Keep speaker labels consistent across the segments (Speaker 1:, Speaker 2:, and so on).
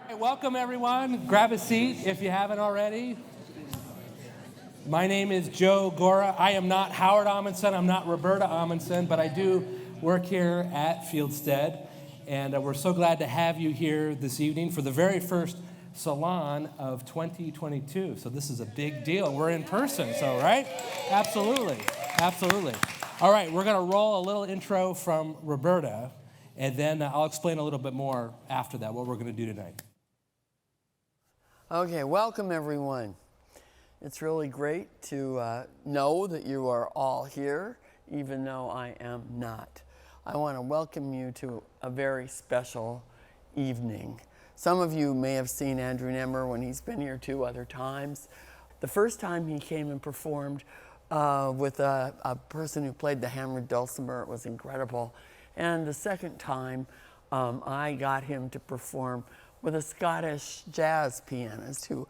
Speaker 1: Hey, welcome, everyone. Grab a seat if you haven't already. My name is Joe Gora. I am not Howard Amundsen. I'm not Roberta Amundsen, but I do work here at Fieldstead. And we're so glad to have you here this evening for the very first salon of 2022. So this is a big deal. We're in person, so right? Absolutely. Absolutely. All right, we're going to roll a little intro from Roberta, and then I'll explain a little bit more after that, what we're going to do tonight.
Speaker 2: Okay, welcome everyone. It's really great to know that you are all here, even though I am not. I want to welcome you to a very special evening. Some of you may have seen Andrew Nemr when he's been here 2 other times. The first time he came and performed with a person who played the hammered dulcimer. It was incredible. And the second time, I got him to perform with a Scottish jazz pianist who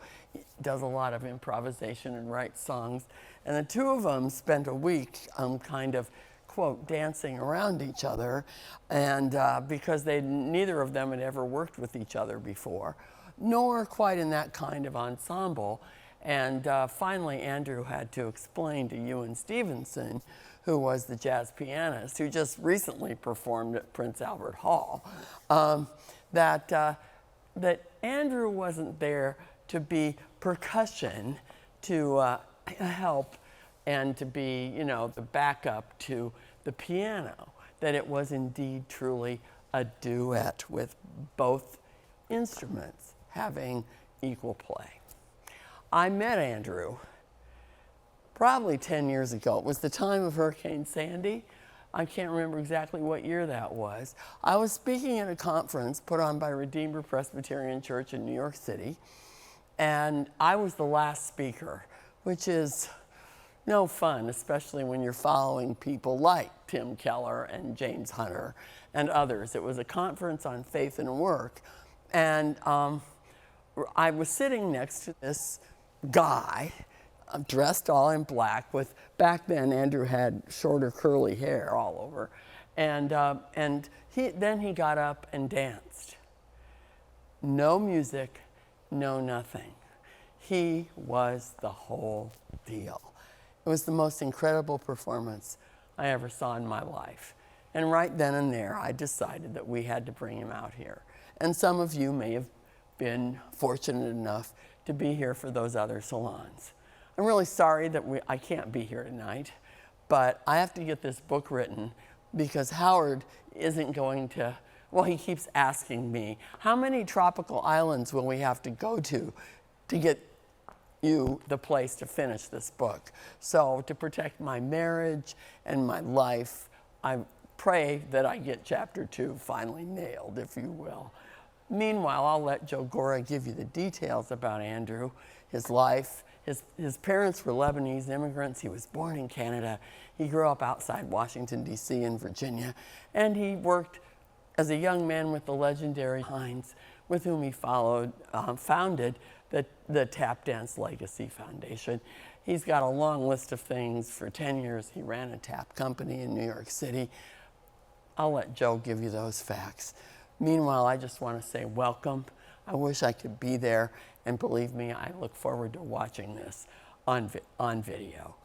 Speaker 2: does a lot of improvisation and writes songs. And the two of them spent a week kind of, quote, dancing around each other, and because neither of them had ever worked with each other before, nor quite in that kind of ensemble. And finally, Andrew had to explain to Ewan Stevenson, who was the jazz pianist, who just recently performed at Prince Albert Hall, that Andrew wasn't there to be percussion, to help, and to be, you know, the backup to the piano, that it was indeed truly a duet with both instruments having equal play. I met Andrew probably 10 years ago. It was the time of Hurricane Sandy. I can't remember exactly what year that was. I was speaking at a conference put on by Redeemer Presbyterian Church in New York City, and I was the last speaker, which is no fun, especially when you're following people like Tim Keller and James Hunter and others. It was a conference on faith and work, and I was sitting next to this guy dressed all in black with, back then Andrew had shorter curly hair all over, and then he got up and danced. No music, no nothing. He was the whole deal. It was the most incredible performance I ever saw in my life. And right then and there, I decided that we had to bring him out here. And some of you may have been fortunate enough to be here for those other salons. I'm really sorry that I can't be here tonight, but I have to get this book written because Howard isn't going to, well, he keeps asking me, how many tropical islands will we have to go to get you the place to finish this book? So to protect my marriage and my life, I pray that I get chapter 2 finally nailed, if you will. Meanwhile, I'll let Joe Gora give you the details about Andrew, his life. His parents were Lebanese immigrants. He was born in Canada. He grew up outside Washington, D.C. in Virginia. And he worked as a young man with the legendary Hines, with whom he founded the Tap Dance Legacy Foundation. He's got a long list of things. For 10 years, he ran a tap company in New York City. I'll let Joe give you those facts. Meanwhile, I just want to say welcome. I wish I could be there, and believe me, I look forward to watching this on video.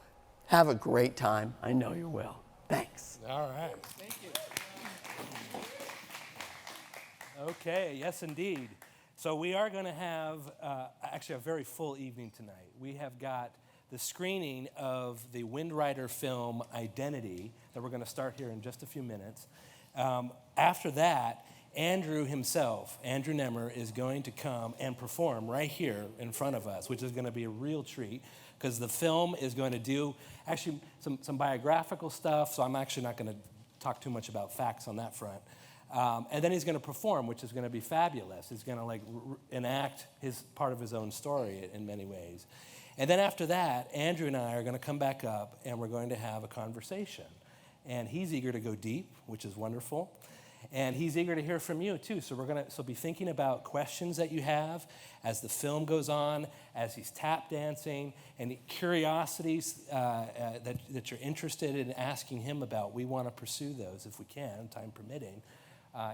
Speaker 2: Have a great time. I know you will. Thanks.
Speaker 1: All right. Thank you. Okay, yes, indeed. So we are going to have actually a very full evening tonight. We have got the screening of the Wind Rider film Identity that we're going to start here in just a few minutes. After that, Andrew himself, Andrew Nemr, is going to come and perform right here in front of us, which is going to be a real treat because the film is going to do actually some biographical stuff, so I'm actually not going to talk too much about facts on that front. And then he's going to perform, which is going to be fabulous. He's going to enact his part of his own story in many ways. And then after that, Andrew and I are going to come back up and we're going to have a conversation. And he's eager to go deep, which is wonderful. And he's eager to hear from you, too. So we're going to be thinking about questions that you have as the film goes on, as he's tap dancing, and curiosities that you're interested in asking him about. We want to pursue those, if we can, time permitting,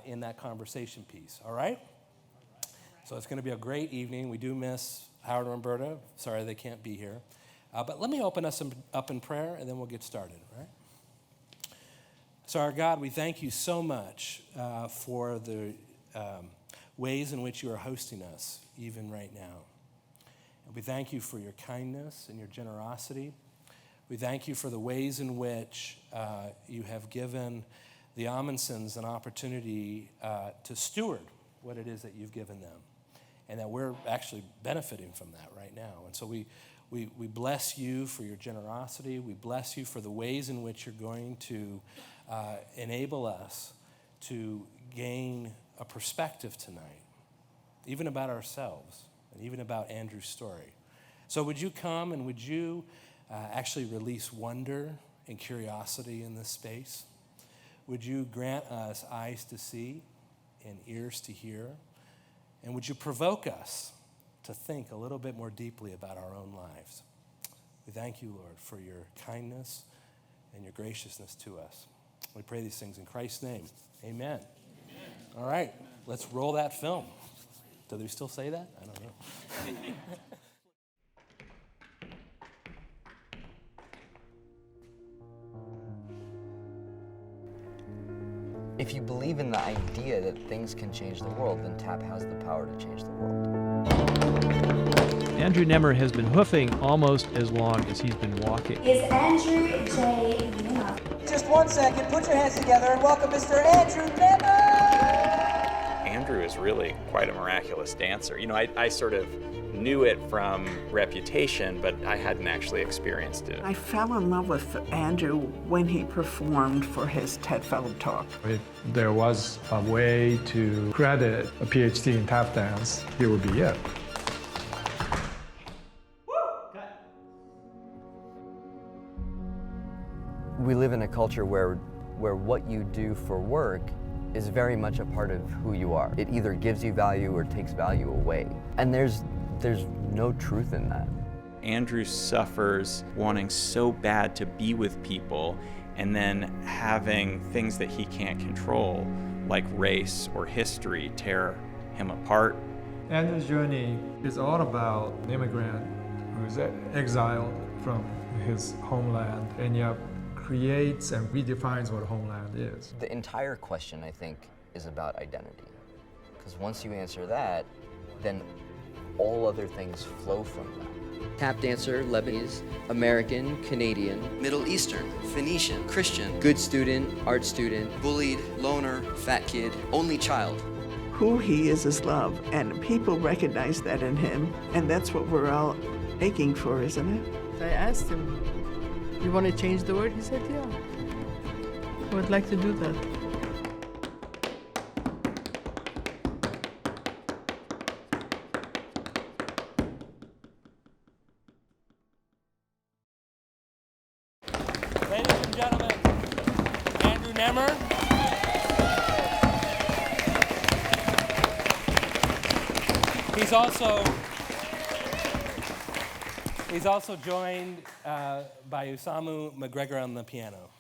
Speaker 1: in that conversation piece. All right? So it's going to be a great evening. We do miss Howard and Roberta. Sorry they can't be here. But let me open us up in prayer, and then we'll get started, all right? So our God, we thank you so much for the ways in which you are hosting us, even right now. And we thank you for your kindness and your generosity. We thank you for the ways in which you have given the Amundsons an opportunity to steward what it is that you've given them, and that we're actually benefiting from that right now. And so we bless you for your generosity. We bless you for the ways in which you're going to enable us to gain a perspective tonight, even about ourselves and even about Andrew's story. So would you come and would you actually release wonder and curiosity in this space? Would you grant us eyes to see and ears to hear? And would you provoke us to think a little bit more deeply about our own lives? We thank you, Lord, for your kindness and your graciousness to us. We pray these things in Christ's name. Amen. Amen. All right, let's roll that film. Do they still say that? I don't know.
Speaker 3: If you believe in the idea that things can change the world, then TAP has the power to change the world.
Speaker 4: Andrew Nemr has been hoofing almost as long as he's been walking.
Speaker 5: Is Andrew J. Nemr.
Speaker 6: Just 1 second, put your hands together and welcome Mr. Andrew Nemr!
Speaker 7: Andrew is really quite a miraculous dancer. You know, I sort of knew it from reputation, but I hadn't actually experienced it.
Speaker 8: I fell in love with Andrew when he performed for his TED Fellow talk.
Speaker 9: If there was a way to credit a PhD in tap dance, it would be it.
Speaker 3: We live in a culture where what you do for work is very much a part of who you are. It either gives you value or takes value away. And there's no truth in that.
Speaker 7: Andrew suffers wanting so bad to be with people and then having things that he can't control, like race or history, tear him apart.
Speaker 9: Andrew's journey is all about an immigrant who's exiled from his homeland and yet creates and redefines what homeland is.
Speaker 3: The entire question, I think, is about identity. Because once you answer that, then all other things flow from that.
Speaker 10: Tap dancer, Lebanese, American, Canadian, Middle Eastern, Phoenician, Christian, good student, art student, bullied, loner, fat kid, only child.
Speaker 8: Who he is love, and people recognize that in him, and that's what we're all aching for, isn't it?
Speaker 11: I asked him, you want to change the world? He said, yeah. I would like to do that.
Speaker 1: Ladies and gentlemen, Andrew Nemr. He's also joined by Usamu McGregor on the piano.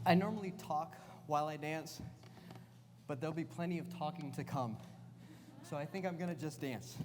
Speaker 12: I normally talk while I dance, but there'll be plenty of talking to come. So I think I'm gonna just dance.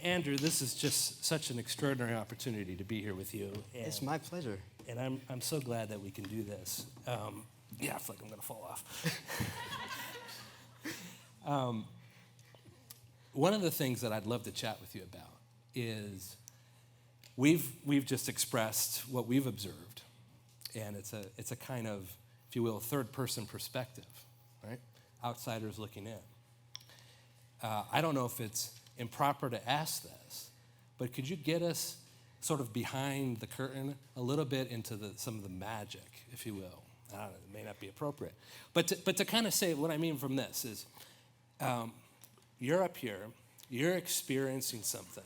Speaker 1: Andrew, this is just such an extraordinary opportunity to be here with you. And,
Speaker 12: It's my pleasure.
Speaker 1: And I'm so glad that we can do this. Yeah, I feel like I'm going to fall off. One of the things that I'd love to chat with you about is we've just expressed what we've observed, and it's a kind of, if you will, third-person perspective, right? Outsiders looking in. I don't know if it's improper to ask this, but could you get us sort of behind the curtain a little bit into some of the magic, if you will? I don't know, it may not be appropriate. But to kind of say what I mean from this is, you're up here, you're experiencing something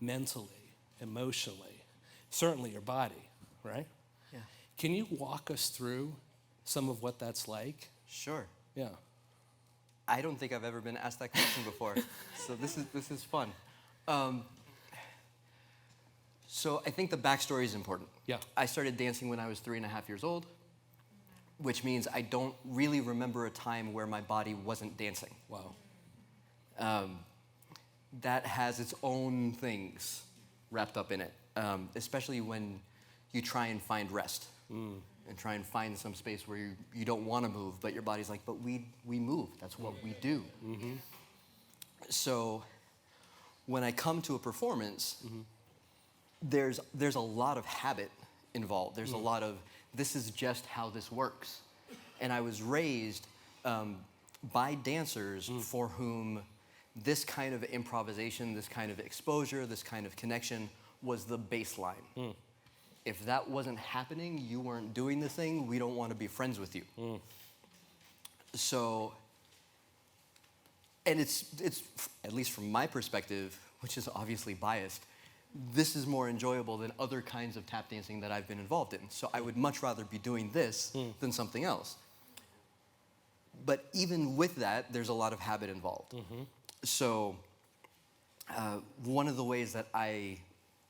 Speaker 1: mentally, emotionally, certainly your body, right?
Speaker 12: Yeah.
Speaker 1: Can you walk us through some of what that's like?
Speaker 12: Sure.
Speaker 1: Yeah.
Speaker 12: I don't think I've ever been asked that question before, so this is fun. So I think the backstory is important.
Speaker 1: Yeah.
Speaker 12: I started dancing when I was 3.5 years old, which means I don't really remember a time where my body wasn't dancing.
Speaker 1: Wow.
Speaker 12: That has its own things wrapped up in it, especially when you try and find rest and try and find some space where you don't want to move, but your body's like, but we move. That's what we do.
Speaker 1: Mm-hmm.
Speaker 12: So when I come to a performance, there's a lot of habit involved. There's a lot of, this is just how this works. And I was raised by dancers for whom this kind of improvisation, this kind of exposure, this kind of connection was the baseline. If that wasn't happening, you weren't doing the thing, we don't want to be friends with you. So, and it's at least from my perspective, which is obviously biased, this is more enjoyable than other kinds of tap dancing that I've been involved in. So I would much rather be doing this than something else. But even with that, there's a lot of habit involved. So one of the ways that I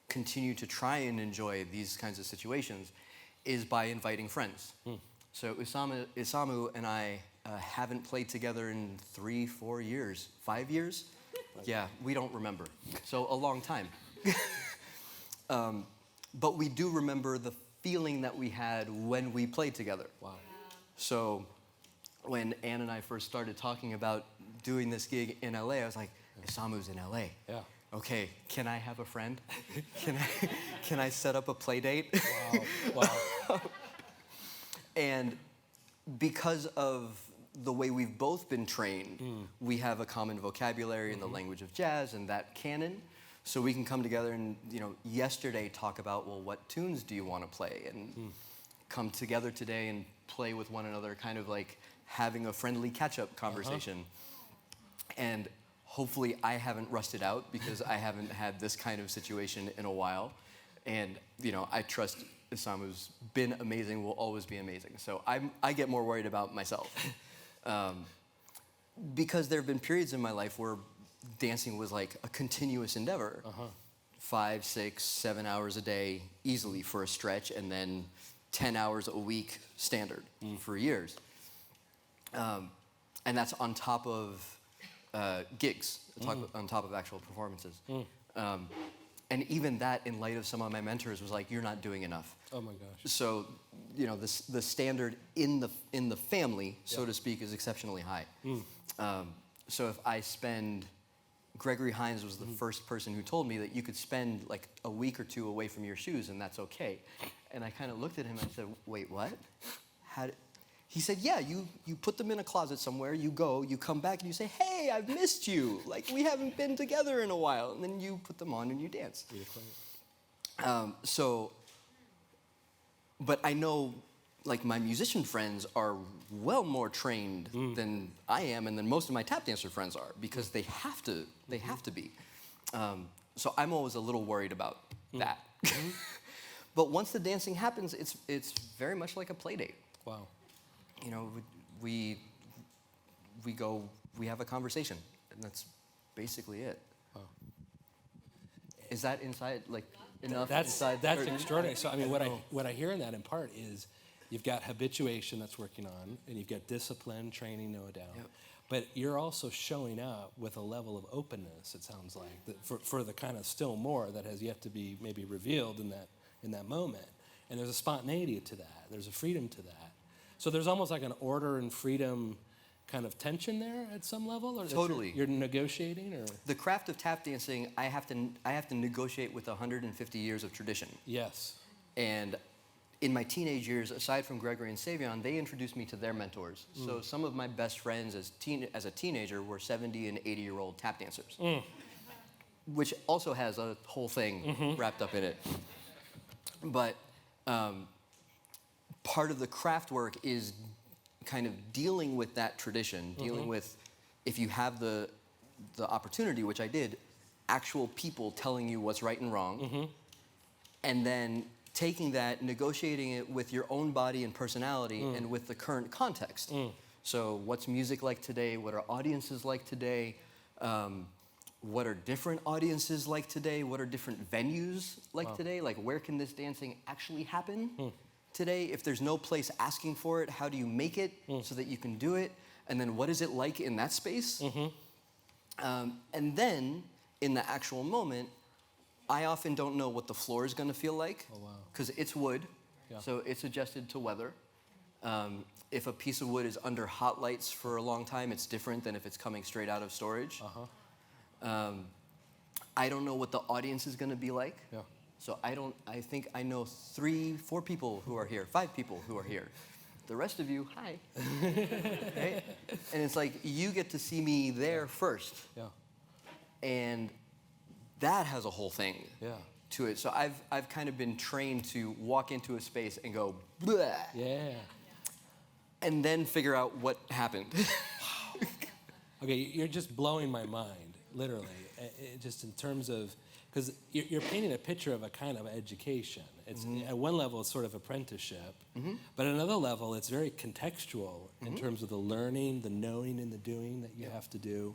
Speaker 12: continue to try and enjoy these kinds of situations is by inviting friends. So Isamu and I haven't played together in 3-4 years, 5 years? Yeah, we don't remember. So a long time. But we do remember the feeling that we had when we played together.
Speaker 1: Wow.
Speaker 12: So when Ann and I first started talking about doing this gig in LA, I was like, Isamu's in LA.
Speaker 1: Yeah.
Speaker 12: Okay, can I have a friend? Can I set up a play date?
Speaker 1: Wow.
Speaker 12: And because of the way we've both been trained, we have a common vocabulary in the language of jazz and that canon. So we can come together and, yesterday talk about, well, what tunes do you want to play? And come together today and play with one another, kind of like having a friendly catch-up conversation. And hopefully I haven't rusted out because I haven't had this kind of situation in a while. And, I trust Isamu's been amazing, will always be amazing. So I get more worried about myself. Because there have been periods in my life where dancing was like a continuous endeavor. 5, 6, 7 hours a day easily for a stretch, and then 10 hours a week standard for years. And that's on top of gigs, on top of actual performances. And even that, in light of some of my mentors, was like, you're not doing enough.
Speaker 1: Oh my gosh.
Speaker 12: So, the standard in the family, so to speak, is exceptionally high. So if I spend, Gregory Hines was the first person who told me that you could spend like a week or two away from your shoes and that's okay. And I kind of looked at him and I said, wait, what? He said, yeah, you put them in a closet somewhere, you go, you come back and you say, hey, I've missed you. Like, we haven't been together in a while. And then you put them on and you dance. But I know, like, my musician friends are well more trained than I am and than most of my tap dancer friends are because they have to be. So I'm always a little worried about that. But once the dancing happens, it's very much like a play date.
Speaker 1: Wow.
Speaker 12: We go, we have a conversation, and that's basically it.
Speaker 1: Wow.
Speaker 12: Is that inside, like, enough?
Speaker 1: That's
Speaker 12: inside
Speaker 1: extraordinary. So, I mean, what I hear in that in part is you've got habituation that's working on, and you've got discipline, training, no doubt.
Speaker 12: Yep.
Speaker 1: but you're also showing up with a level of openness, it sounds like, that for the kind of still more that has yet to be maybe revealed in that moment. And there's a spontaneity to that. There's a freedom to that. So there's almost like an order and freedom kind of tension there at some level? Or
Speaker 12: Totally.
Speaker 1: You're negotiating? Or?
Speaker 12: The craft of tap dancing, I have to negotiate with 150 years of tradition.
Speaker 1: Yes.
Speaker 12: And in my teenage years, aside from Gregory and Savion, they introduced me to their mentors. So some of my best friends as a teenager were 70 and 80-year-old tap dancers, which also has a whole thing wrapped up in it. But part of the craft work is kind of dealing with that tradition, dealing with, if you have the opportunity, which I did, actual people telling you what's right and wrong, and then taking that, negotiating it with your own body and personality and with the current context. So what's music like today? What are audiences like today? What are different audiences like today? What are different venues like today? Like, where can this dancing actually happen today? If there's no place asking for it, how do you make it so that you can do it? And then what is it like in that space? And then, in the actual moment, I often don't know what the floor is going to feel like, because it's wood, so it's adjusted to weather. If a piece of wood is under hot lights for a long time, it's different than if it's coming straight out of storage. I don't know what the audience is going to be like. So I think I know 3, 4 people who are here, 5 people who are here. The rest of you, hi. Right? And it's like, you get to see me there first. And that has a whole thing to it. So I've kind of been trained to walk into a space and go, bleh. And then figure out what happened.
Speaker 1: Okay, you're just blowing my mind, literally. Just in terms of, because you're painting a picture of a kind of education. It's at one level, it's sort of apprenticeship, but at another level, it's very contextual in terms of the learning, the knowing, and the doing that you have to do,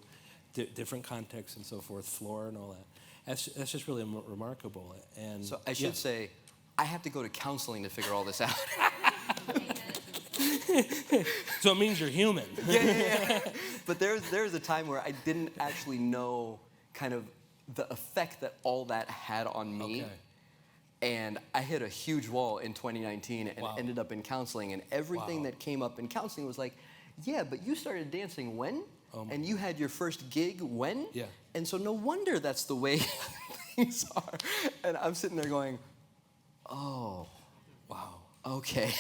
Speaker 1: different contexts and so forth, floor and all that. That's just really remarkable. And
Speaker 12: so I should say, I have to go to counseling to figure all this out.
Speaker 1: So it means you're human.
Speaker 12: But there's a time where I didn't actually know kind of the effect that all that had on me. And I hit a huge wall in 2019 and ended up in counseling. And everything that came up in counseling was like, yeah, but you started dancing when? And you had your first gig when? And so no wonder that's the way things are. And I'm sitting there going, oh, wow, okay.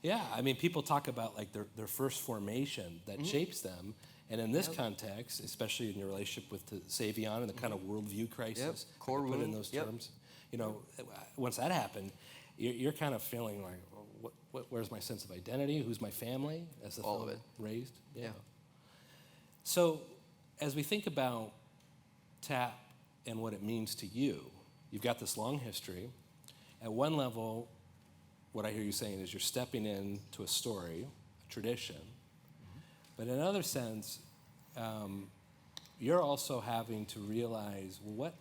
Speaker 1: Yeah, I mean, people talk about like their first formation that shapes them. And in this context, especially in your relationship with the Savion and the kind of worldview crisis,
Speaker 12: core
Speaker 1: put in those terms, you know, once that happened, you're kind of feeling like, where's my sense of identity? Who's my family? As the
Speaker 12: all of it
Speaker 1: raised? So, as we think about tap and what it means to you, you've got this long history. At one level, what I hear you saying is you're stepping into a story, a tradition. But in another sense, you're also having to realize, well,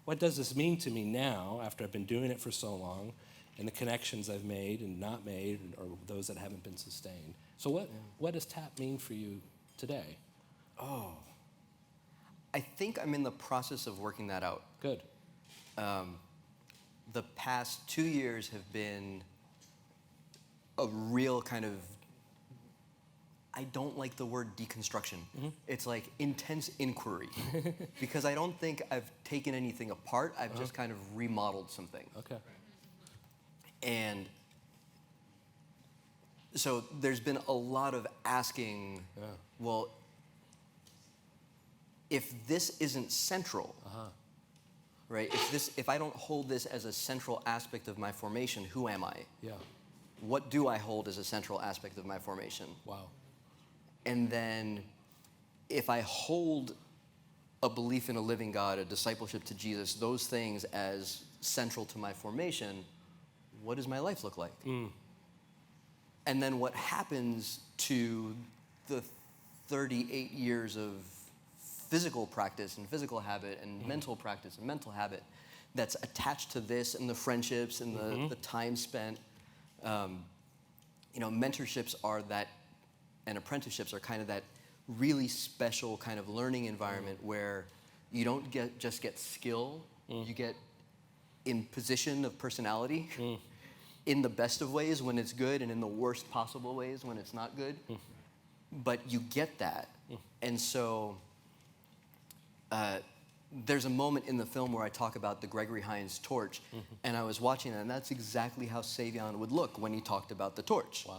Speaker 1: what does this mean to me now after I've been doing it for so long, and the connections I've made and not made, or those that haven't been sustained. So what does tap mean for you today?
Speaker 12: I think I'm in the process of working that out.
Speaker 1: Good.
Speaker 12: The past 2 years have been a real kind of, I don't like the word deconstruction. It's like intense inquiry. Because I don't think I've taken anything apart, I've just kind of remodeled something. And so there's been a lot of asking, well, if this isn't central, right? If I don't hold this as a central aspect of my formation, who am I? What do I hold as a central aspect of my formation? And then if I hold a belief in a living God, a discipleship to Jesus, those things as central to my formation, what does my life look like? And then what happens to the 38 years of physical practice and physical habit and mental practice and mental habit that's attached to this, and the friendships and the time spent. You know, mentorships are that, and apprenticeships are kind of that really special kind of learning environment where you don't just get skill, you get in position of personality in the best of ways when it's good and in the worst possible ways when it's not good. But you get that. And so there's a moment in the film where I talk about the Gregory Hines torch, and I was watching it, and that's exactly how Savion would look when he talked about the torch.
Speaker 1: Wow.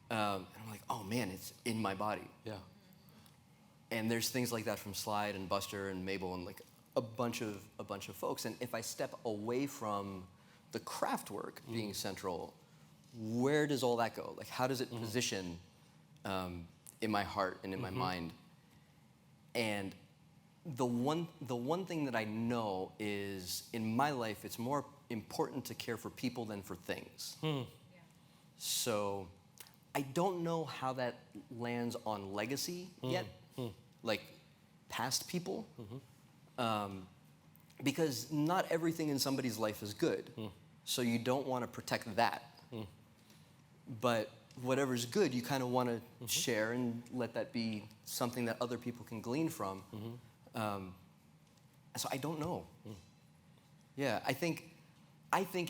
Speaker 12: And I'm like, oh man, it's in my body.
Speaker 1: Yeah.
Speaker 12: And there's things like that from Slide and Buster and Mabel and like a bunch of folks. And if I step away from the craft work being central, where does all that go? Like, how does it position in my heart and in my mind? And the one thing that I know is in my life, it's more important to care for people than for things. So I don't know how that lands on legacy yet, like past people, because not everything in somebody's life is good. So you don't want to protect that. But whatever's good, you kind of want to share and let that be something that other people can glean from. So I don't know. Yeah, I think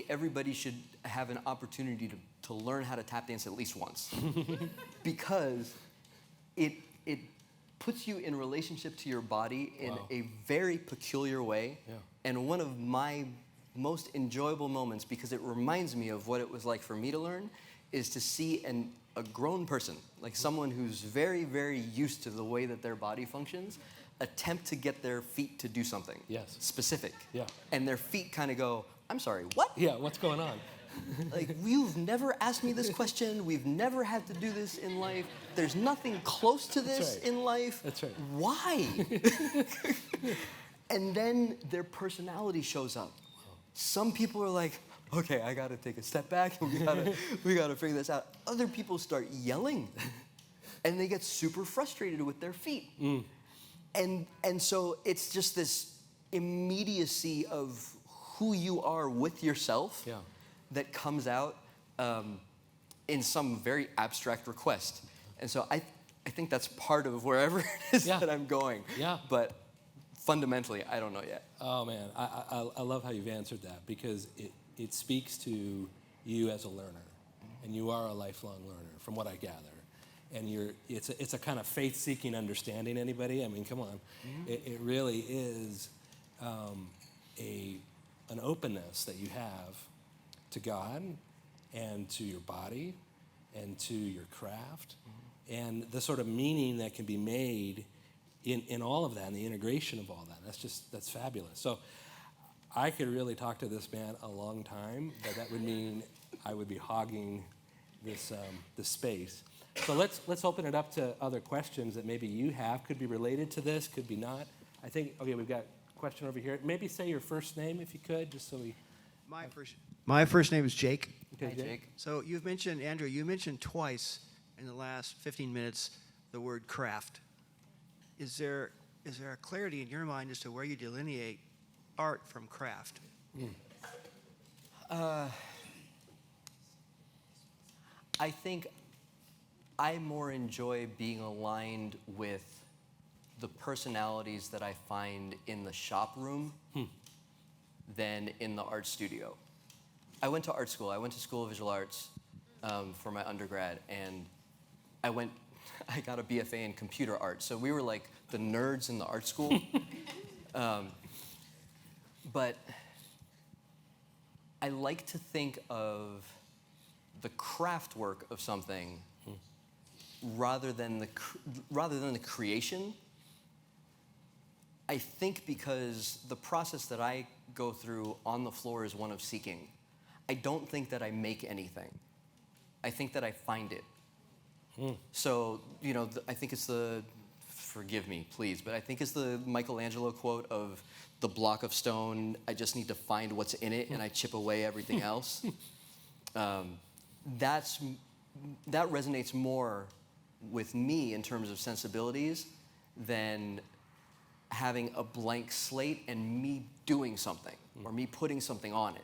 Speaker 12: everybody should have an opportunity to learn how to tap dance at least once, because it puts you in relationship to your body in a very peculiar way, and one of my most enjoyable moments, because it reminds me of what it was like for me to learn, is to see a grown person, like someone who's very, very used to the way that their body functions, attempt to get their feet to do something specific. And their feet kind of go, I'm sorry, what?
Speaker 1: Yeah, what's going on?
Speaker 12: Like, you've never asked me this question. We've never had to do this in life. There's nothing close to this in life.
Speaker 1: That's right.
Speaker 12: Why? And then their personality shows up. Some people are like, okay, I gotta take a step back. We gotta figure this out. Other people start yelling, and they get super frustrated with their feet. And so it's just this immediacy of who you are with yourself that comes out in some very abstract request. And so I think that's part of wherever it is that I'm going. But fundamentally, I don't know yet.
Speaker 1: Oh man, I love how you've answered that, because it speaks to you as a learner, and you are a lifelong learner, from what I gather. And it's a kind of faith-seeking understanding. Anybody? I mean, come on, it really is an openness that you have to God and to your body and to your craft, and the sort of meaning that can be made in all of that, and the integration of all that. That's fabulous. So I could really talk to this man a long time, but that would mean I would be hogging this space. So let's open it up to other questions that maybe you have. Could be related to this, could be not. I think, okay, we've got a question over here. Maybe say your first name if you could, just so we...
Speaker 13: My first name is Jake.
Speaker 1: Okay, Jake.
Speaker 13: So you've mentioned, Andrew, you mentioned twice in the last 15 minutes the word craft. Is there a clarity in your mind as to where you delineate art from craft?
Speaker 12: I think I more enjoy being aligned with the personalities that I find in the shop room than in the art studio. I went to art school. I went to School of Visual Arts for my undergrad, and I got a BFA in computer art. So we were like the nerds in the art school. But I like to think of the craft work of something rather than the creation. I think because the process that I go through on the floor is one of seeking. I don't think that I make anything. I think that I find it. So, I think it's forgive me, please, but I think it's the Michelangelo quote of the block of stone, I just need to find what's in it and I chip away everything else. That resonates more with me in terms of sensibilities than having a blank slate and me doing something or me putting something on it.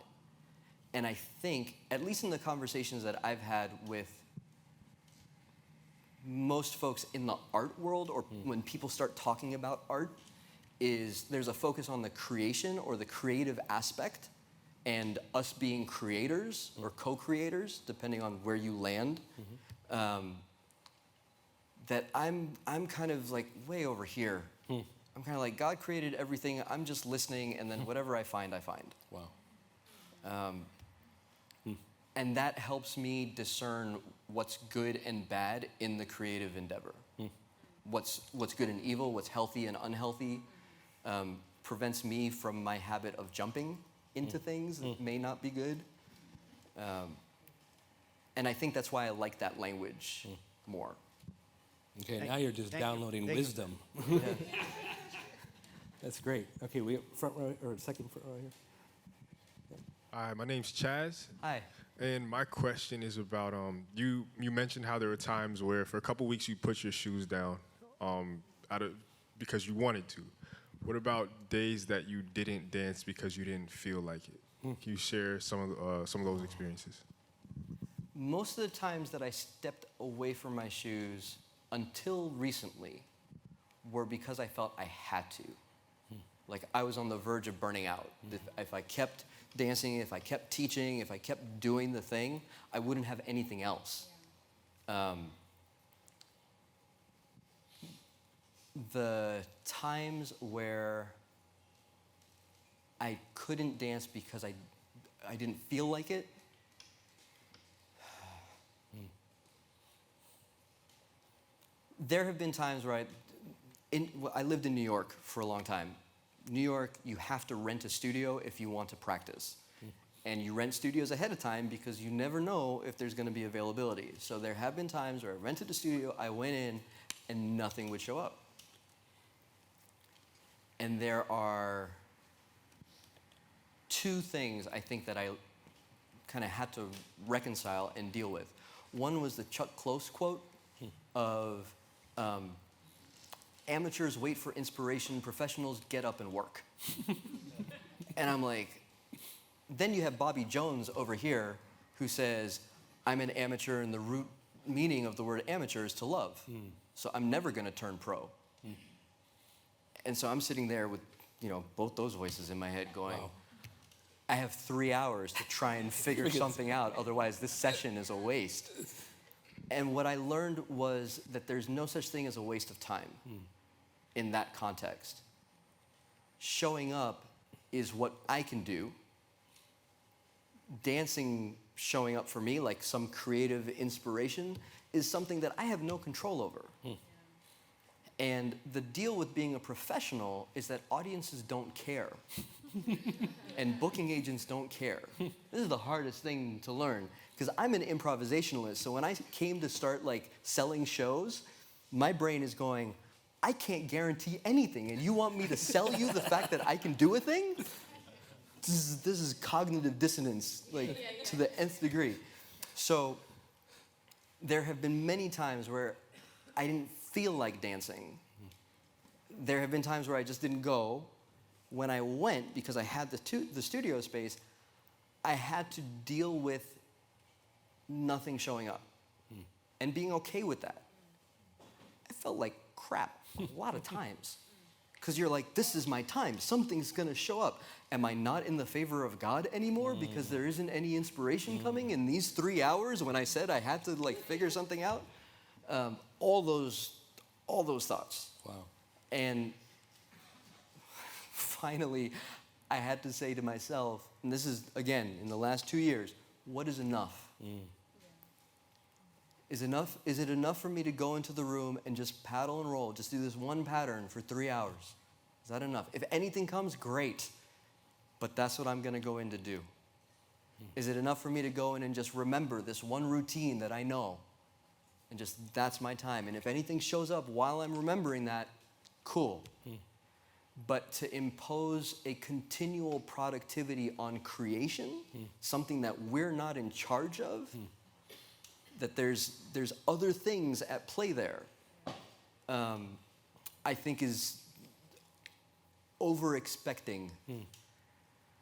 Speaker 12: And I think, at least in the conversations that I've had with most folks in the art world, or when people start talking about art, is there's a focus on the creation or the creative aspect, and us being creators or co-creators, depending on where you land. That I'm kind of like way over here. I'm kind of like, God created everything. I'm just listening, and then whatever I find, I find.
Speaker 1: Wow.
Speaker 12: And that helps me discern what's good and bad in the creative endeavor. What's good and evil, what's healthy and unhealthy. Prevents me from my habit of jumping into things that may not be good. And I think that's why I like that language more.
Speaker 1: Okay, now you're just downloading wisdom. That's great. Okay, we have front row, or second front row here.
Speaker 14: Hi, my name's Chaz.
Speaker 12: Hi.
Speaker 14: And my question is about, you mentioned how there were times where for a couple weeks you put your shoes down because you wanted to. What about days that you didn't dance because you didn't feel like it? Can you share some of those experiences?
Speaker 12: Most of the times that I stepped away from my shoes until recently were because I felt I had to. Like I was on the verge of burning out. If I kept dancing, if I kept teaching, if I kept doing the thing, I wouldn't have anything else. The times where I couldn't dance because I didn't feel like it, there have been times where I lived in New York for a long time. New York, you have to rent a studio if you want to practice. And you rent studios ahead of time because you never know if there's going to be availability. So there have been times where I rented a studio, I went in, and nothing would show up. And there are two things I think that I kind of had to reconcile and deal with. One was the Chuck Close quote of, amateurs wait for inspiration, professionals get up and work. And I'm like, then you have Bobby Jones over here who says, I'm an amateur, and the root meaning of the word amateur is to love. So I'm never going to turn pro. And so I'm sitting there with, both those voices in my head going, wow. I have 3 hours to try and figure something out, otherwise this session is a waste. And what I learned was that there's no such thing as a waste of time in that context. Showing up is what I can do. Dancing, showing up for me, like some creative inspiration, is something that I have no control over. And the deal with being a professional is that audiences don't care. And booking agents don't care. This is the hardest thing to learn, because I'm an improvisationalist. So when I came to start selling shows, my brain is going, I can't guarantee anything, and you want me to sell you the fact that I can do a thing? This is cognitive dissonance, to the nth degree. So there have been many times where I didn't feel like dancing. There have been times where I just didn't go. When I went, because I had the studio space, I had to deal with nothing showing up and being okay with that. I felt like crap a lot of times, because you're like, this is my time. Something's going to show up. Am I not in the favor of God anymore because there isn't any inspiration coming in these 3 hours when I said I had to figure something out? All those thoughts.
Speaker 1: Wow.
Speaker 12: And finally, I had to say to myself, and this is, again, in the last 2 years, what is enough? Is it enough for me to go into the room and just paddle and roll, just do this one pattern for 3 hours? Is that enough? If anything comes, great. But that's what I'm going to go in to do. Is it enough for me to go in and just remember this one routine that I know? And just, that's my time. And if anything shows up while I'm remembering that, cool. But to impose a continual productivity on creation, something that we're not in charge of, that there's other things at play there, I think is over-expecting.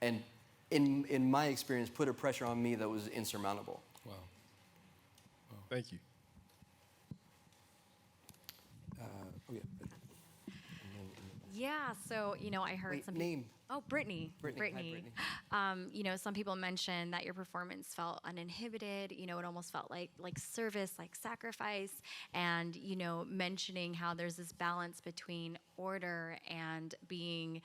Speaker 12: And in my experience, put a pressure on me that was insurmountable.
Speaker 1: Wow.
Speaker 14: Thank you.
Speaker 15: Yeah, so, I heard
Speaker 12: Wait,
Speaker 15: some
Speaker 12: name.
Speaker 15: Oh, Brittany.
Speaker 12: Brittany. Hi, Brittany.
Speaker 15: Some people mentioned that your performance felt uninhibited. It almost felt like service, like sacrifice, and mentioning how there's this balance between order and being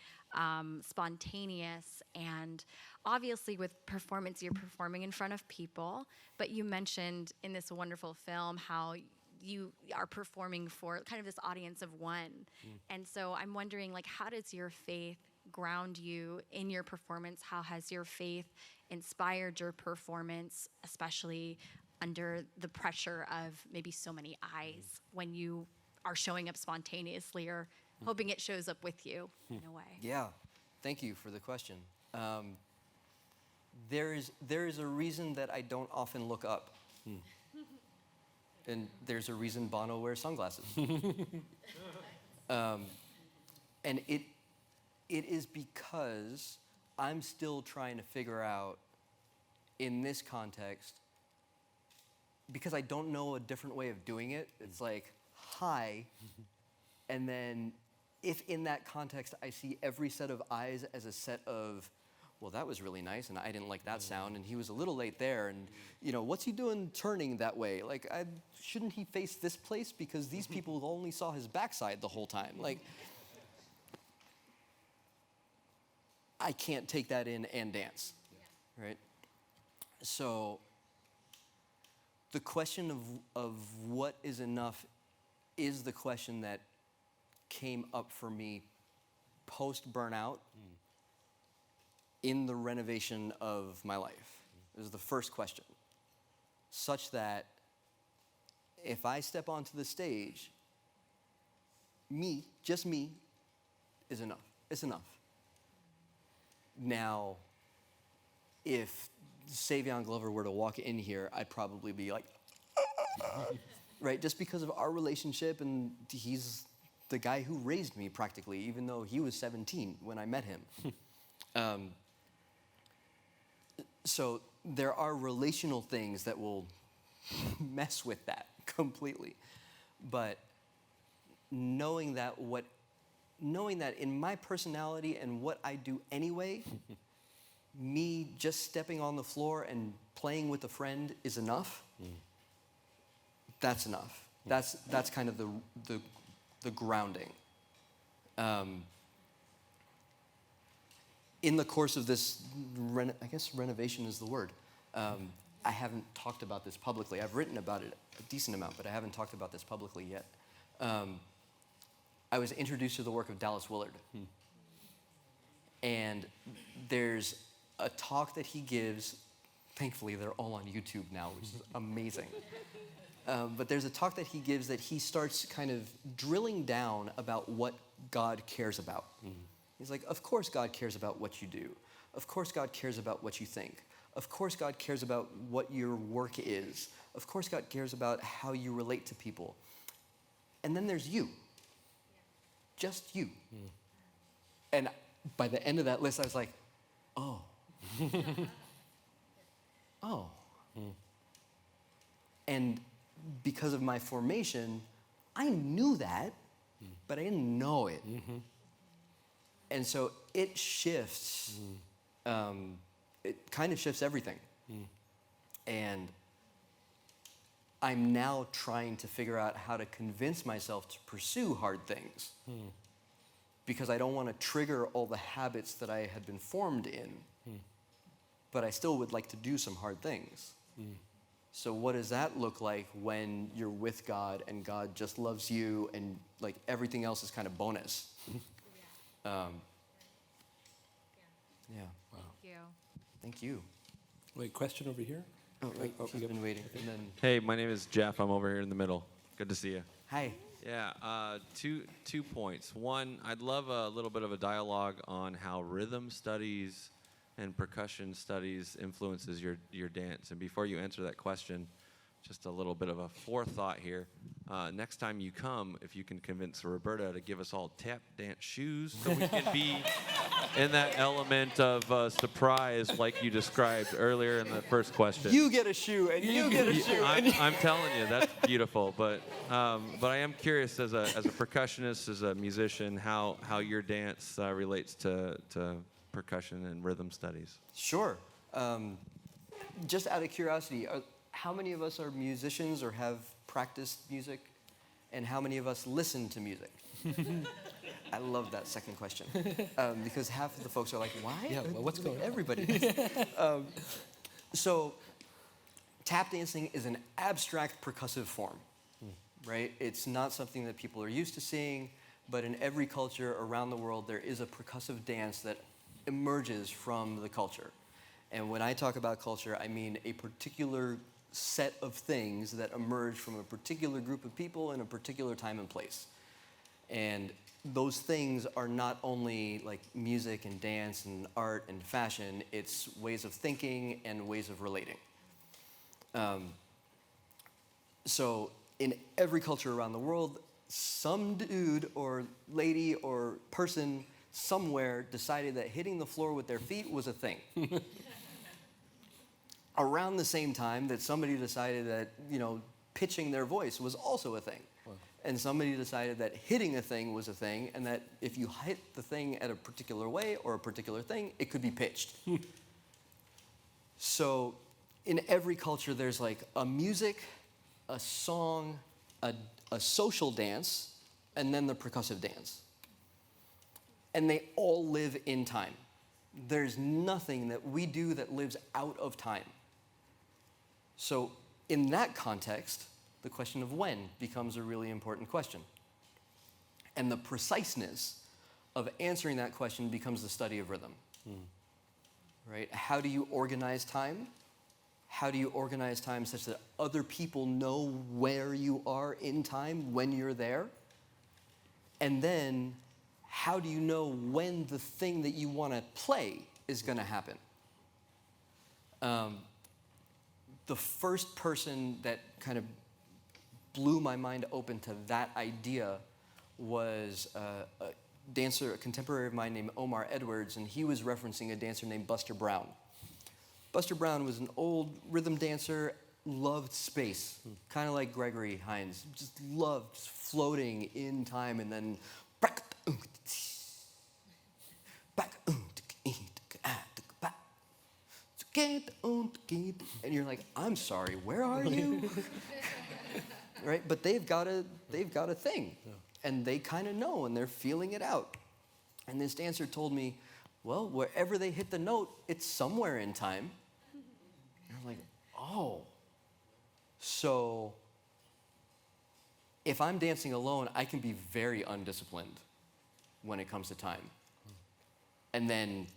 Speaker 15: spontaneous. And obviously, with performance, you're performing in front of people. But you mentioned in this wonderful film how you are performing for kind of this audience of one. And so I'm wondering, how does your faith ground you in your performance? How has your faith inspired your performance, especially under the pressure of maybe so many eyes when you are showing up spontaneously or hoping it shows up with you in a way?
Speaker 12: Yeah, thank you for the question. There is a reason that I don't often look up. And there's a reason Bono wears sunglasses. And it is because I'm still trying to figure out, in this context, because I don't know a different way of doing it. It's like, hi, and then if in that context I see every set of eyes as a set of, well, that was really nice, and I didn't like that sound, and he was a little late there, and what's he doing turning that way? Like, shouldn't he face this place because these people only saw his backside the whole time? Like, I can't take that in and dance, right? So the question of what is enough is the question that came up for me post-burnout in the renovation of my life. It was the first question, such that if I step onto the stage, just me, is enough. It's enough. Now, if Savion Glover were to walk in here, I'd probably be like, right? Just because of our relationship, and he's the guy who raised me practically, even though he was 17 when I met him. So there are relational things that will mess with that completely. But knowing that in my personality and what I do anyway, me just stepping on the floor and playing with a friend is enough. That's enough. That's kind of the grounding. In the course of this, I guess renovation is the word. I haven't talked about this publicly. I've written about it a decent amount, but I haven't talked about this publicly yet. I was introduced to the work of Dallas Willard. And there's a talk that he gives. Thankfully, they're all on YouTube now, which is amazing. But there's a talk that he gives that he starts kind of drilling down about what God cares about. He's like, of course God cares about what you do. Of course God cares about what you think. Of course God cares about what your work is. Of course God cares about how you relate to people. And then there's you. Just you. And by the end of that list, I was like, oh. Oh. And because of my formation, I knew that, but I didn't know it. And so it shifts, it kind of shifts everything. And I'm now trying to figure out how to convince myself to pursue hard things. Because I don't want to trigger all the habits that I had been formed in. But I still would like to do some hard things. So what does that look like when you're with God and God just loves you and like everything else is kind of bonus? Yeah.
Speaker 15: Wow. Thank you.
Speaker 12: Thank you.
Speaker 1: Wait, question over here?
Speaker 12: Oh, wait, I've been waiting. And then
Speaker 16: Hey, my name is Jeff. I'm over here in the middle. Good to see you.
Speaker 12: Hi.
Speaker 16: Yeah, two points. One, I'd love a little bit of a dialogue on how rhythm studies and percussion studies influences your dance. And before you answer that question, just a little bit of a forethought here. Next time you come, if you can convince Roberta to give us all tap dance shoes so we can be in that element of surprise like you described earlier in the first question.
Speaker 12: You get a shoe, and you get a shoe.
Speaker 16: I'm telling you, that's beautiful. But I am curious, as a percussionist, as a musician, how your dance relates to percussion and rhythm studies.
Speaker 12: Sure. Just out of curiosity, how many of us are musicians or have practiced music? And how many of us listen to music? I love that second question. Because half of the folks are like, why?
Speaker 1: Yeah, well, what's going on?
Speaker 12: Everybody. So tap dancing is an abstract percussive form, right? It's not something that people are used to seeing, but in every culture around the world, there is a percussive dance that emerges from the culture. And when I talk about culture, I mean a particular set of things that emerge from a particular group of people in a particular time and place. And those things are not only like music and dance and art and fashion, it's ways of thinking and ways of relating. So in every culture around the world, some dude or lady or person somewhere decided that hitting the floor with their feet was a thing. Around the same time that somebody decided that, pitching their voice was also a thing. Wow. And somebody decided that hitting a thing was a thing, and that if you hit the thing at a particular way or a particular thing, it could be pitched. So in every culture, there's like a music, a song, a social dance, and then the percussive dance. And they all live in time. There's nothing that we do that lives out of time. So in that context, the question of when becomes a really important question. And the preciseness of answering that question becomes the study of rhythm. Right? How do you organize time? How do you organize time such that other people know where you are in time when you're there? And then how do you know when the thing that you want to play is going to happen? The first person that kind of blew my mind open to that idea was a dancer, a contemporary of mine named Omar Edwards, and he was referencing a dancer named Buster Brown. Buster Brown was an old rhythm dancer, loved space, kind of like Gregory Hines, just loved floating in time and then and you're like, I'm sorry, where are you? Right? But they've got a thing, and they kind of know, and they're feeling it out. And this dancer told me, well, wherever they hit the note, it's somewhere in time. And I'm like, oh. So if I'm dancing alone, I can be very undisciplined when it comes to time. And then,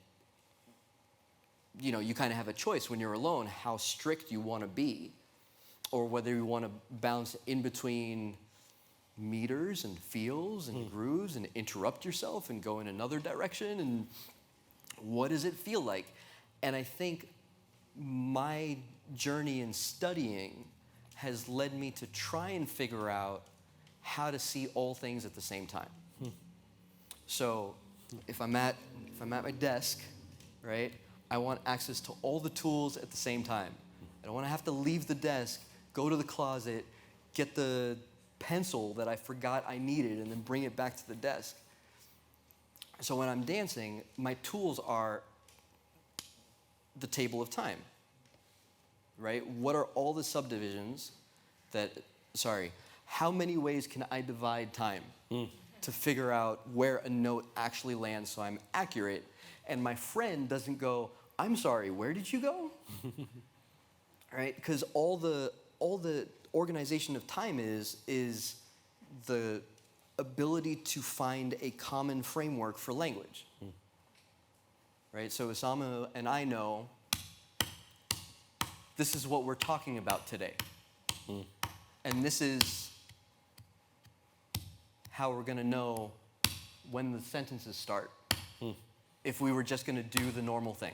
Speaker 12: you kind of have a choice when you're alone how strict you want to be, or whether you want to bounce in between meters and feels and grooves and interrupt yourself and go in another direction, and what does it feel like? And I think my journey in studying has led me to try and figure out how to see all things at the same time. So if I'm at my desk, right, I want access to all the tools at the same time. I don't want to have to leave the desk, go to the closet, get the pencil that I forgot I needed, and then bring it back to the desk. So when I'm dancing, my tools are the table of time, right? What are all the subdivisions how many ways can I divide time to figure out where a note actually lands so I'm accurate, and my friend doesn't go, I'm sorry, where did you go? Right? Because all the organization of time is the ability to find a common framework for language. Right? So Osama and I know this is what we're talking about today. And this is how we're going to know when the sentences start if we were just going to do the normal thing.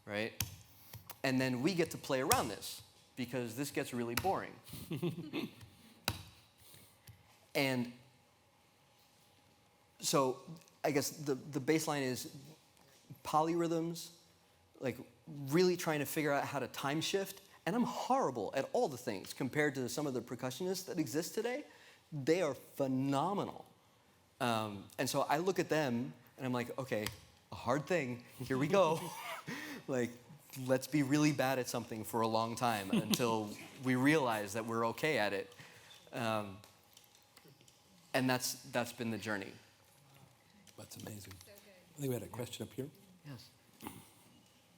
Speaker 12: Right? And then we get to play around this because this gets really boring. And so I guess the baseline is polyrhythms, like really trying to figure out how to time shift. And I'm horrible at all the things compared to some of the percussionists that exist today. They are phenomenal. And so I look at them and I'm like, okay, a hard thing, here we go. Like, let's be really bad at something for a long time until we realize that we're okay at it. And that's been the journey.
Speaker 1: That's amazing. I think we had a question up here.
Speaker 12: Yes.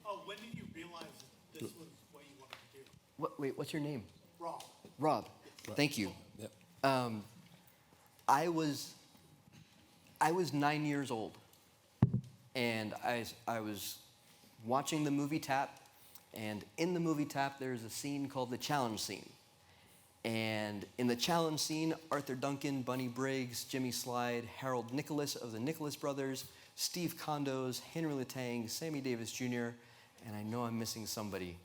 Speaker 17: Oh, when did you realize that this was what you wanted to do?
Speaker 12: Wait, what's your name?
Speaker 17: Rob.
Speaker 12: Rob. Thank you.
Speaker 1: Yep.
Speaker 12: I was 9 years old, and I was watching the movie Tap, and in the movie Tap, there's a scene called the challenge scene. And in the challenge scene, Arthur Duncan, Bunny Briggs, Jimmy Slide, Harold Nicholas of the Nicholas Brothers, Steve Condos, Henry Latang, Sammy Davis Jr., and I know I'm missing somebody.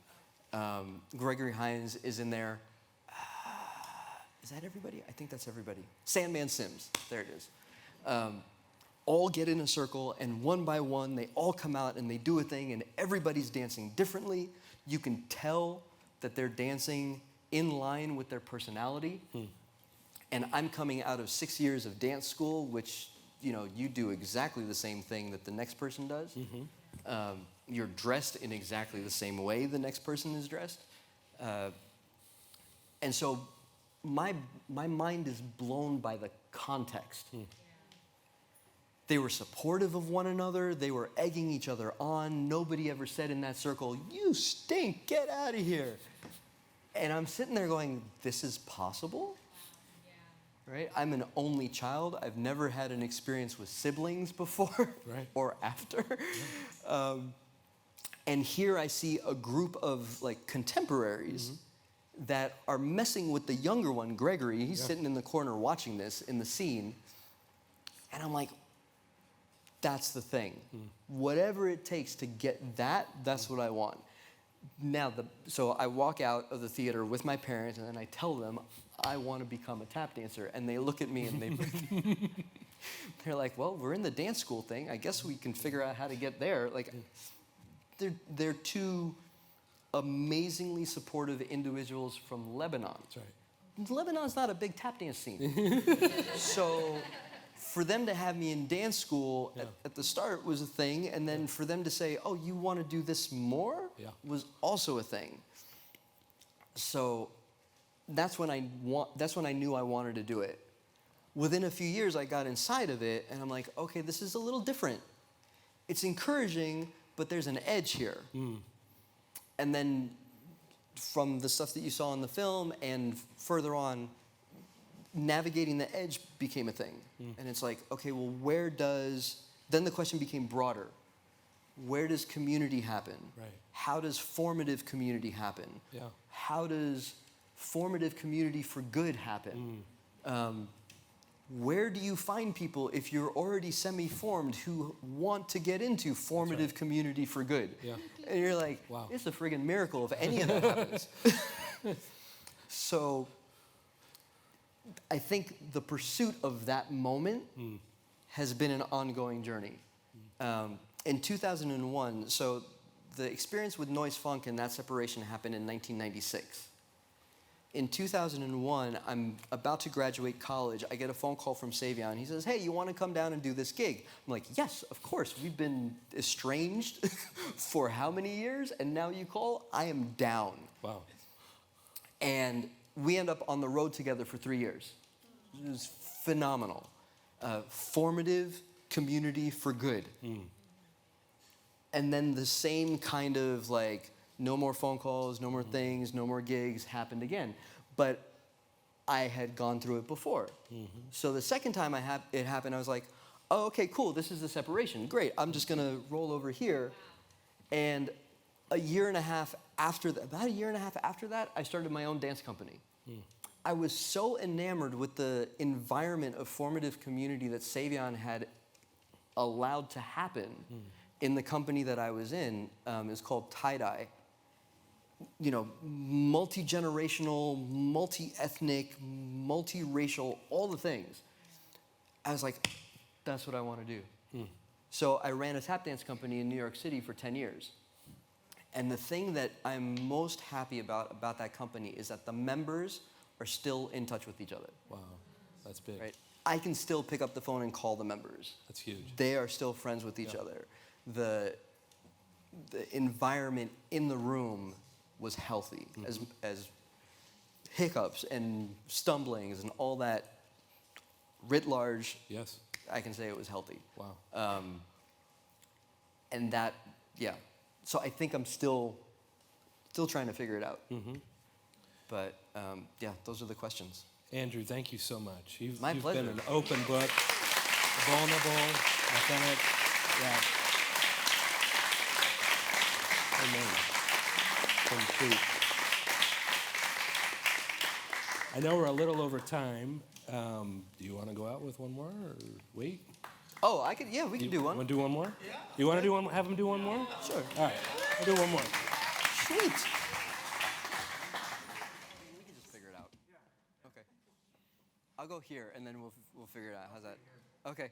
Speaker 12: Gregory Hines is in there. Is that everybody? I think that's everybody. Sandman Sims, there it is. All get in a circle, and one by one, they all come out and they do a thing, and everybody's dancing differently. You can tell that they're dancing in line with their personality. And I'm coming out of 6 years of dance school, which, you know, you do exactly the same thing that the next person does. You're dressed in exactly the same way the next person is dressed. And so my mind is blown by the context. They were supportive of one another. They were egging each other on. Nobody ever said in that circle, "You stink, get out of here." And I'm sitting there going, this is possible? Right? I'm an only child. I've never had an experience with siblings before or after. And here I see a group of like contemporaries that are messing with the younger one, Gregory. He's sitting in the corner watching this in the scene. And I'm like, that's the thing. Whatever it takes to get that, that's what I want. Now, so I walk out of the theater with my parents, and then I tell them I want to become a tap dancer, and they look at me and they're like, "Well, we're in the dance school thing. I guess we can figure out how to get there." Like, they're two amazingly supportive individuals from Lebanon. That's right. Lebanon's not a big tap dance scene, so for them to have me in dance school at the start was a thing, and then for them to say, "Oh, you want to do this more?" was also a thing. So that's when I knew I wanted to do it. Within a few years, I got inside of it, and I'm like, okay, this is a little different. It's encouraging, but there's an edge here. And then from the stuff that you saw in the film and further on, navigating the edge became a thing. And it's like, okay, well, then the question became broader. Where does community happen? How does formative community happen? How does formative community for good happen? Where do you find people if you're already semi-formed who want to get into formative community for good? And you're like, it's a friggin' miracle if any of that happens. So I think the pursuit of that moment has been an ongoing journey. In 2001, so the experience with Noise Funk and that separation happened in 1996. In 2001, I'm about to graduate college. I get a phone call from Savion. He says, "Hey, you want to come down and do this gig?" I'm like, "Yes, of course. We've been estranged for how many years? And now you call? I am down."
Speaker 1: Wow.
Speaker 12: And we end up on the road together for 3 years. It was phenomenal. Formative community for good. And then the same kind of like, no more phone calls, no more things, no more gigs happened again. But I had gone through it before. So the second time it happened, I was like, oh, okay, cool, this is the separation. Great, I'm just gonna roll over here. And about a year and a half after that, I started my own dance company. I was so enamored with the environment of formative community that Savion had allowed to happen in the company that I was in. It's called Tie-Dye. multi-generational, multi-ethnic, multi-racial, all the things. I was like, that's what I want to do. So I ran a tap dance company in New York City for 10 years. And the thing that I'm most happy about that company is that the members are still in touch with each other.
Speaker 1: Wow, that's big.
Speaker 12: Right? I can still pick up the phone and call the members.
Speaker 1: That's huge.
Speaker 12: They are still friends with each other. The environment in the room was healthy. As hiccups and stumblings and all that writ large,
Speaker 1: yes,
Speaker 12: I can say it was healthy.
Speaker 1: Wow.
Speaker 12: And that, yeah. So I think I'm still trying to figure it out. But yeah, those are the questions.
Speaker 1: Andrew, thank you so much. You've
Speaker 12: My pleasure.
Speaker 1: been an open book, vulnerable, authentic. Yeah. Amen. Complete. I know we're a little over time. Do you want to go out with one more or wait?
Speaker 12: Oh, I could. Yeah, we can do one.
Speaker 1: Want to do one more? Yeah. You want to do one? Have them do one more?
Speaker 12: Sure.
Speaker 1: All right. We'll do one more.
Speaker 12: Sweet. We can just figure it out. Okay. I'll go here and then we'll figure it out. How's that? Okay.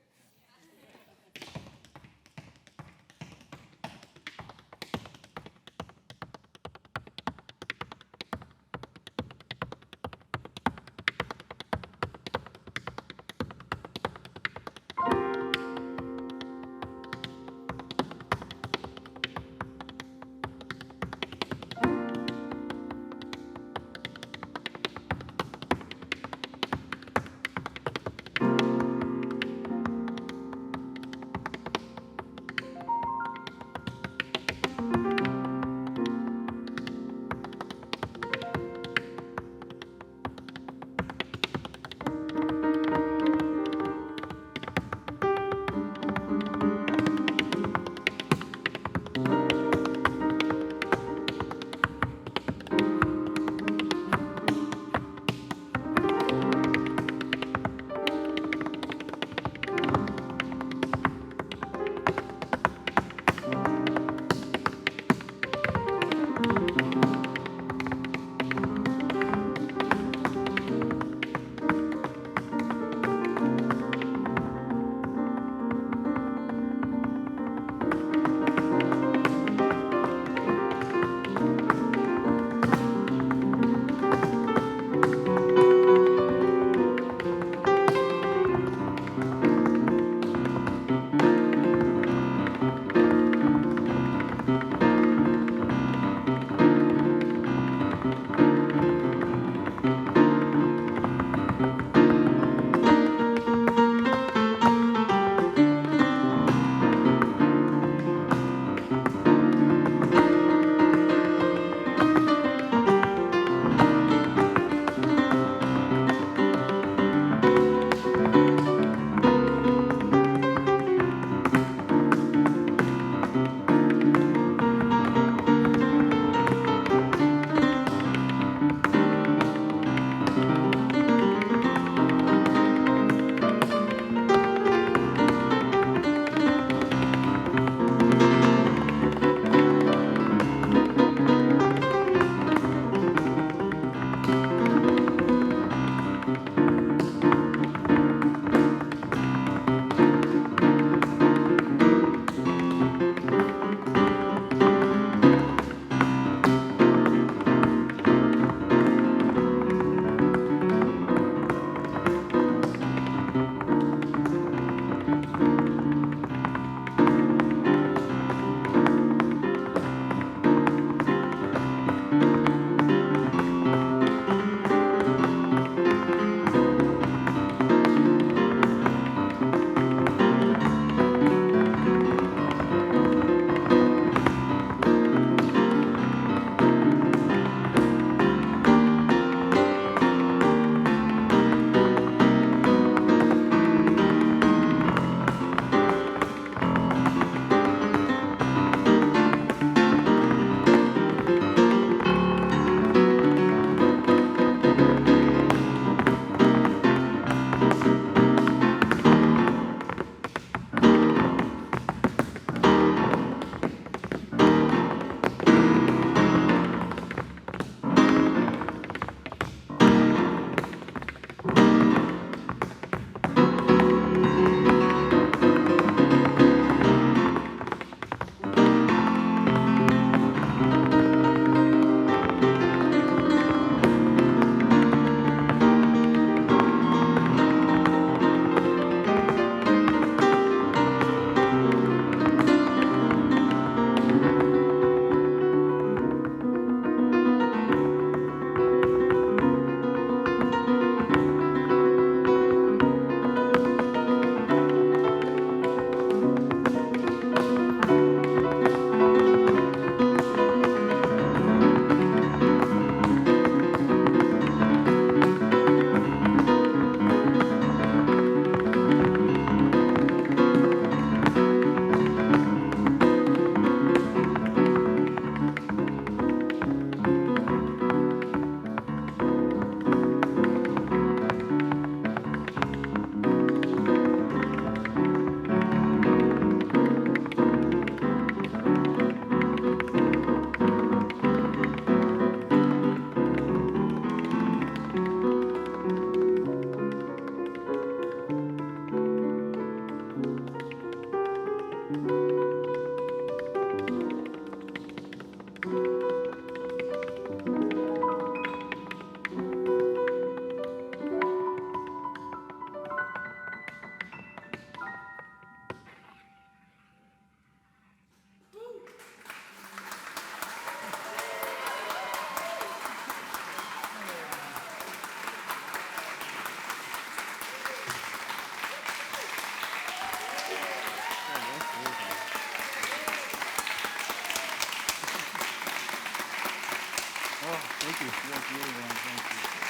Speaker 18: Oh, thank you. That's really warm. Thank you.